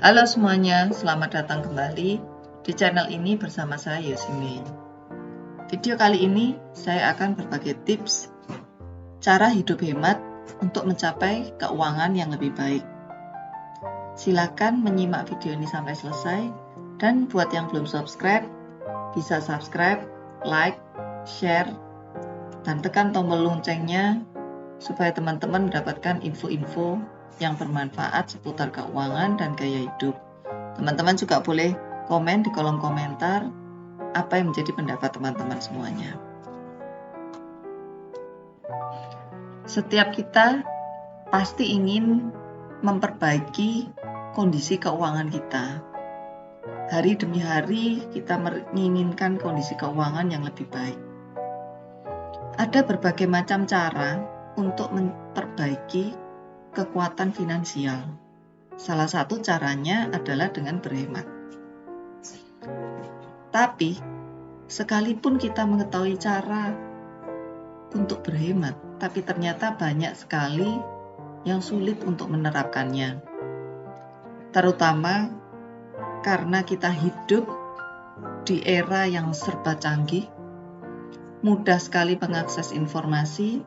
Halo semuanya, selamat datang kembali di channel ini bersama saya Yosime. Video kali ini saya akan berbagi tips cara hidup hemat untuk mencapai keuangan yang lebih baik. Silakan menyimak video ini sampai selesai, dan buat yang belum subscribe, bisa subscribe, like, share, dan tekan tombol loncengnya supaya teman-teman mendapatkan info-info yang bermanfaat seputar keuangan dan gaya hidup. Teman-teman juga boleh komen di kolom komentar apa yang menjadi pendapat teman-teman semuanya. Setiap kita pasti ingin memperbaiki kondisi keuangan kita. Hari demi hari kita menginginkan kondisi keuangan yang lebih baik. Ada berbagai macam cara untuk memperbaiki kekuatan finansial. Salah satu caranya adalah dengan berhemat. Tapi, sekalipun kita mengetahui cara untuk berhemat, tapi ternyata banyak sekali yang sulit untuk menerapkannya. Terutama karena kita hidup di era yang serba canggih, mudah sekali mengakses informasi,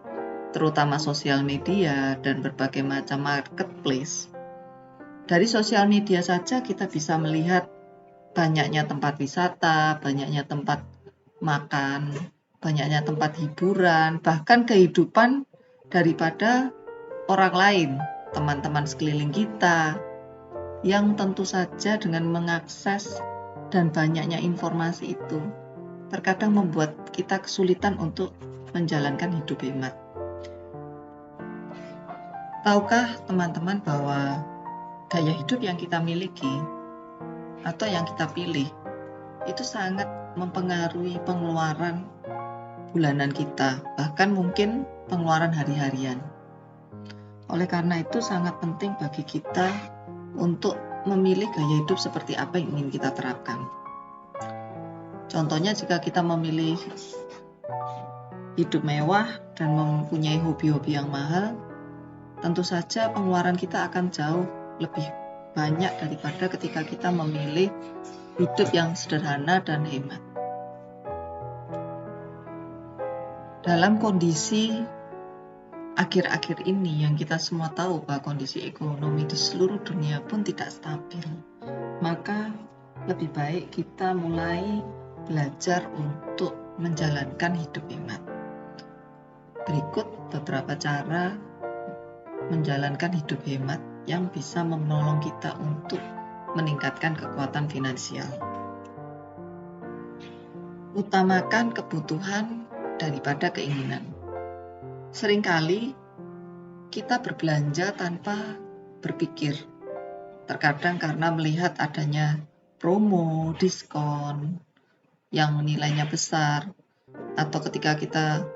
terutama sosial media dan berbagai macam marketplace. Dari sosial media saja kita bisa melihat banyaknya tempat wisata, banyaknya tempat makan, banyaknya tempat hiburan, bahkan kehidupan daripada orang lain, teman-teman sekeliling kita, yang tentu saja dengan mengakses dan banyaknya informasi itu, terkadang membuat kita kesulitan untuk menjalankan hidup hemat. Tahukah teman-teman bahwa gaya hidup yang kita miliki atau yang kita pilih itu sangat mempengaruhi pengeluaran bulanan kita, bahkan mungkin pengeluaran hari-harian. Oleh karena itu sangat penting bagi kita untuk memilih gaya hidup seperti apa yang ingin kita terapkan. Contohnya jika kita memilih hidup mewah dan mempunyai hobi-hobi yang mahal, tentu saja pengeluaran kita akan jauh lebih banyak daripada ketika kita memilih hidup yang sederhana dan hemat. Dalam kondisi akhir-akhir ini yang kita semua tahu bahwa kondisi ekonomi di seluruh dunia pun tidak stabil, maka lebih baik kita mulai belajar untuk menjalankan hidup hemat. Berikut beberapa cara menjalankan hidup hemat yang bisa menolong kita untuk meningkatkan kekuatan finansial. Utamakan kebutuhan daripada keinginan. Seringkali kita berbelanja tanpa berpikir. Terkadang karena melihat adanya promo, diskon yang nilainya besar, atau ketika kita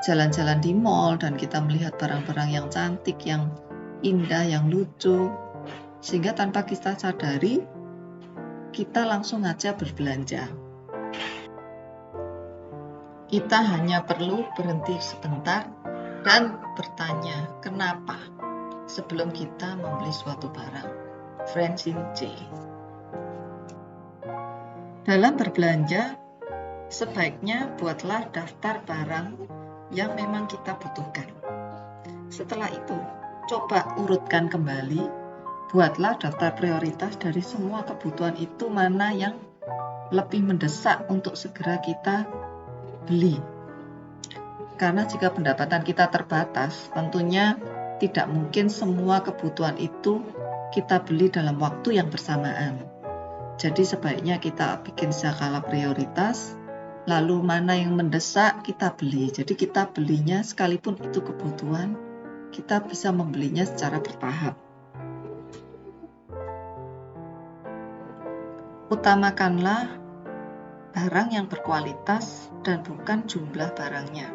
jalan-jalan di mall dan kita melihat barang-barang yang cantik, yang indah, yang lucu, sehingga tanpa kita sadari kita langsung aja berbelanja. Kita hanya perlu berhenti sebentar dan bertanya kenapa sebelum kita membeli suatu barang. Francine J. Dalam berbelanja, sebaiknya buatlah daftar barang yang memang kita butuhkan. Setelah itu, coba urutkan kembali, buatlah daftar prioritas dari semua kebutuhan itu, mana yang lebih mendesak untuk segera kita beli. Karena jika pendapatan kita terbatas, tentunya tidak mungkin semua kebutuhan itu kita beli dalam waktu yang bersamaan. Jadi sebaiknya kita bikin skala prioritas, lalu mana yang mendesak kita beli. Jadi kita belinya sekalipun itu kebutuhan, kita bisa membelinya secara bertahap. Utamakanlah barang yang berkualitas dan bukan jumlah barangnya.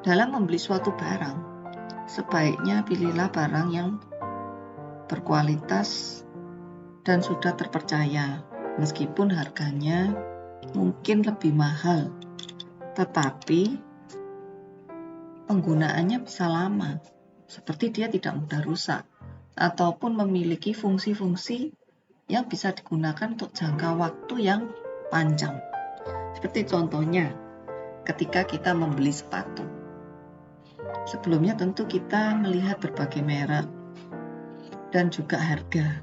Dalam membeli suatu barang, sebaiknya pilihlah barang yang berkualitas dan sudah terpercaya, meskipun harganya mungkin lebih mahal, tetapi penggunaannya bisa lama, seperti dia tidak mudah rusak. ataupun memiliki fungsi-fungsi yang bisa digunakan untuk jangka waktu yang panjang. Seperti contohnya, ketika kita membeli sepatu. Sebelumnya tentu kita melihat berbagai merek dan juga harga.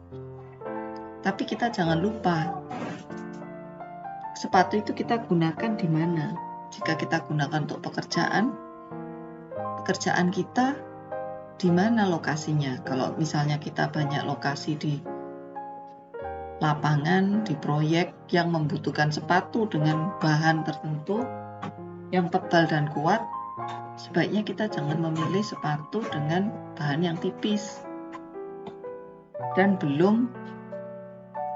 Tapi kita jangan lupa, sepatu itu kita gunakan di mana? Jika kita gunakan untuk pekerjaan kita di mana lokasinya? Kalau misalnya kita banyak lokasi di lapangan, di proyek yang membutuhkan sepatu dengan bahan tertentu yang tebal dan kuat, sebaiknya kita jangan memilih sepatu dengan bahan yang tipis dan belum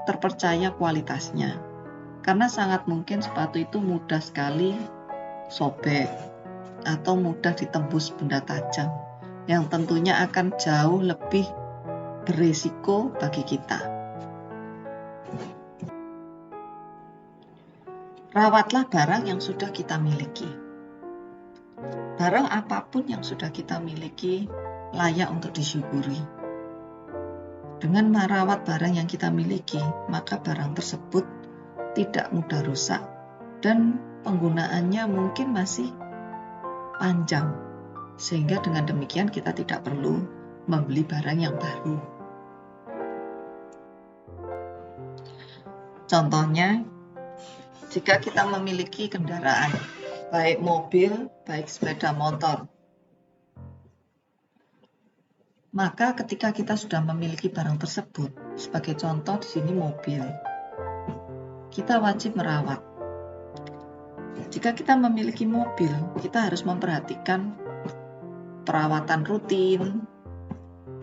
terpercaya kualitasnya. Karena sangat mungkin sepatu itu mudah sekali sobek atau mudah ditembus benda tajam yang tentunya akan jauh lebih berisiko bagi kita. Rawatlah barang yang sudah kita miliki. Barang apapun yang sudah kita miliki layak untuk disyukuri. Dengan merawat barang yang kita miliki, maka barang tersebut tidak mudah rusak dan penggunaannya mungkin masih panjang. Sehingga dengan demikian kita tidak perlu membeli barang yang baru. Contohnya, jika kita memiliki kendaraan, baik mobil, baik sepeda motor, maka ketika kita sudah memiliki barang tersebut, sebagai contoh di sini mobil, kita wajib merawat. Jika kita memiliki mobil, kita harus memperhatikan perawatan rutin,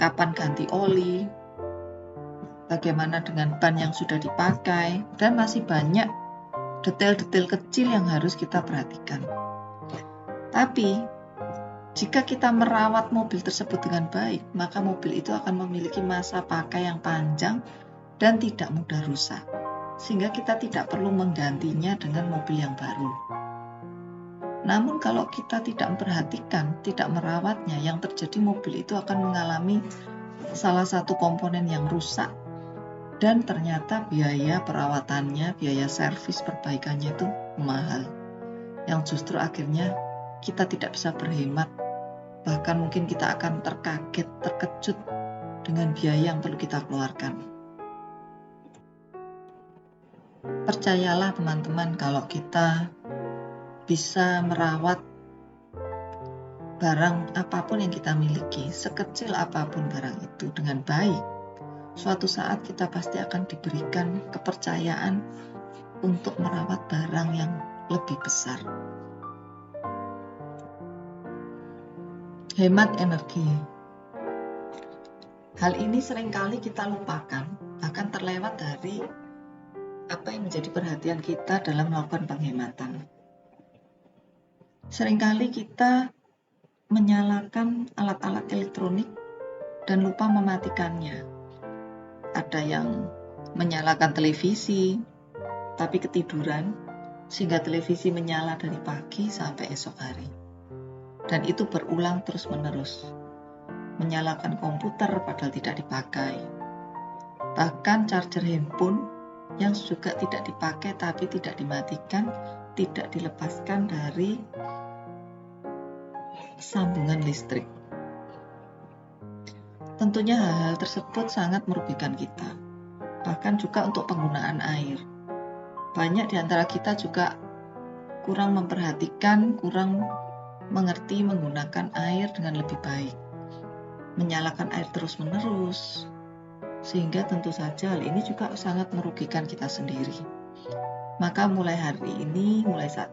kapan ganti oli, bagaimana dengan ban yang sudah dipakai, dan masih banyak detail-detail kecil yang harus kita perhatikan. Tapi, jika kita merawat mobil tersebut dengan baik, maka mobil itu akan memiliki masa pakai yang panjang dan tidak mudah rusak. Sehingga kita tidak perlu menggantinya dengan mobil yang baru. Namun kalau kita tidak memperhatikan, tidak merawatnya, yang terjadi mobil itu akan mengalami salah satu komponen yang rusak. Dan ternyata biaya perawatannya, biaya servis perbaikannya itu mahal. Yang justru akhirnya kita tidak bisa berhemat. Bahkan mungkin kita akan terkejut dengan biaya yang perlu kita keluarkan. Percayalah teman-teman, kalau kita bisa merawat barang apapun yang kita miliki, sekecil apapun barang itu dengan baik, suatu saat kita pasti akan diberikan kepercayaan untuk merawat barang yang lebih besar. Hemat energi. Hal ini seringkali kita lupakan, bahkan terlewat dari apa yang menjadi perhatian kita dalam melakukan penghematan. Seringkali kita menyalakan alat-alat elektronik dan lupa mematikannya. Ada yang menyalakan televisi, tapi ketiduran, sehingga televisi menyala dari pagi sampai esok hari. Dan itu berulang terus-menerus. Menyalakan komputer padahal tidak dipakai. Bahkan charger handphone yang juga tidak dipakai tapi tidak dimatikan, tidak dilepaskan dari sambungan listrik. Tentunya hal-hal tersebut sangat merugikan kita. Bahkan juga untuk penggunaan air. Banyak di antara kita juga kurang memperhatikan, kurang mengerti menggunakan air dengan lebih baik. Menyalakan air terus-menerus. Sehingga tentu saja hal ini juga sangat merugikan kita sendiri. Maka mulai saat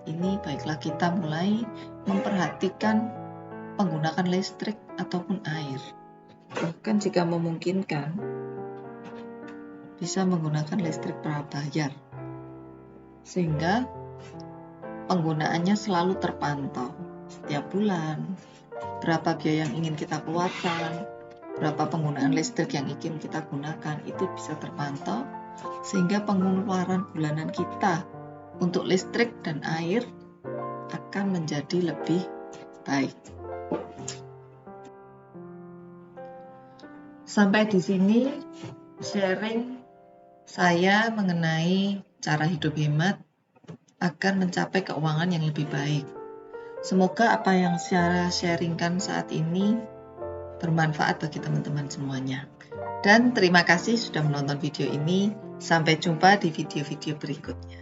ini, baiklah kita mulai memperhatikan penggunaan listrik ataupun air. Bahkan jika memungkinkan, bisa menggunakan listrik prabayar. Sehingga penggunaannya selalu terpantau. Setiap bulan, berapa biaya yang ingin kita keluarkan, berapa penggunaan listrik yang ingin kita gunakan, itu bisa terpantau, sehingga pengeluaran bulanan kita untuk listrik dan air akan menjadi lebih baik. Sampai di sini sharing saya mengenai cara hidup hemat agar mencapai keuangan yang lebih baik. Semoga apa yang saya sharingkan saat ini bermanfaat bagi teman-teman semuanya. Dan terima kasih sudah menonton video ini. Sampai jumpa di video-video berikutnya.